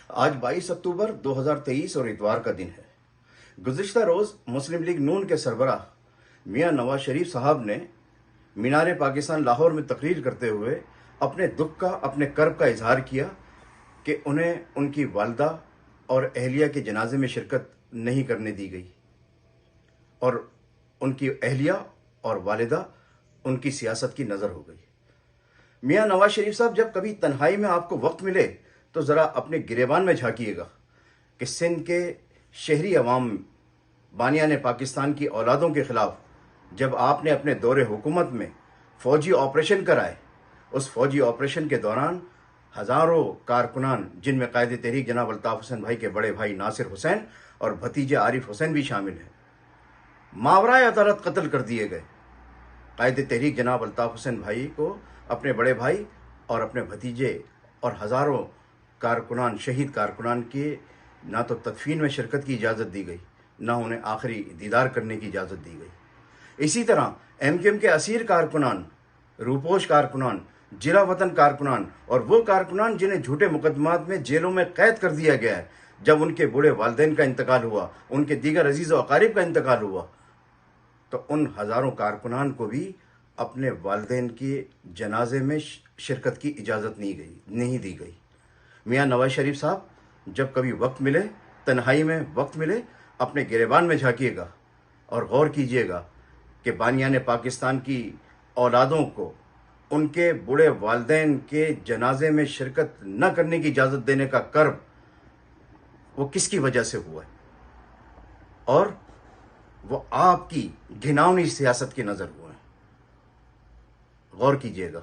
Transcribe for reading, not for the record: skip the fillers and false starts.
آج 22 اکتوبر 2023 اور اتوار کا دن ہے۔ گزشتہ روز مسلم لیگ نون کے سربراہ میاں نواز شریف صاحب نے مینار پاکستان لاہور میں تقریر کرتے ہوئے اپنے دکھ کا، اپنے کرب کا اظہار کیا کہ انہیں ان کی والدہ اور اہلیہ کے جنازے میں شرکت نہیں کرنے دی گئی، اور ان کی اہلیہ اور والدہ ان کی سیاست کی نظر ہو گئی۔ میاں نواز شریف صاحب، جب کبھی تنہائی میں آپ کو وقت ملے تو ذرا اپنے گریبان میں جھانکیے گا کہ سندھ کے شہری عوام بانیان پاکستان کی اولادوں کے خلاف جب آپ نے اپنے دور حکومت میں فوجی آپریشن کرائے، اس فوجی آپریشن کے دوران ہزاروں کارکنان، جن میں قائد تحریک جناب الطاف حسین بھائی کے بڑے بھائی ناصر حسین اور بھتیجے عارف حسین بھی شامل ہیں، ماورائے عدالت قتل کر دیے گئے۔ قائد تحریک جناب الطاف حسین بھائی کو اپنے بڑے بھائی اور اپنے بھتیجے اور ہزاروں کارکنان، شہید کارکنان کے نہ تو تدفین میں شرکت کی اجازت دی گئی، نہ انہیں آخری دیدار کرنے کی اجازت دی گئی۔ اسی طرح ایم کیو ایم کے اسیر کارکنان، روپوش کارکنان، جلا وطن کارکنان اور وہ کارکنان جنہیں جھوٹے مقدمات میں جیلوں میں قید کر دیا گیا ہے، جب ان کے بوڑھے والدین کا انتقال ہوا، ان کے دیگر عزیز و اقارب کا انتقال ہوا، تو ان ہزاروں کارکنان کو بھی اپنے والدین کے جنازے میں شرکت کی اجازت نہیں دی گئی۔ میاں نواز شریف صاحب، جب کبھی وقت ملے، تنہائی میں وقت ملے، اپنے گریبان میں جھانکیے گا اور غور کیجیے گا کہ بانیان پاکستان کی اولادوں کو ان کے بوڑھے والدین کے جنازے میں شرکت نہ کرنے کی اجازت دینے کا کرب وہ کس کی وجہ سے ہوا ہے، اور وہ آپ کی گھناؤنی سیاست کی نظر ہوا ہے۔ غور کیجیے گا۔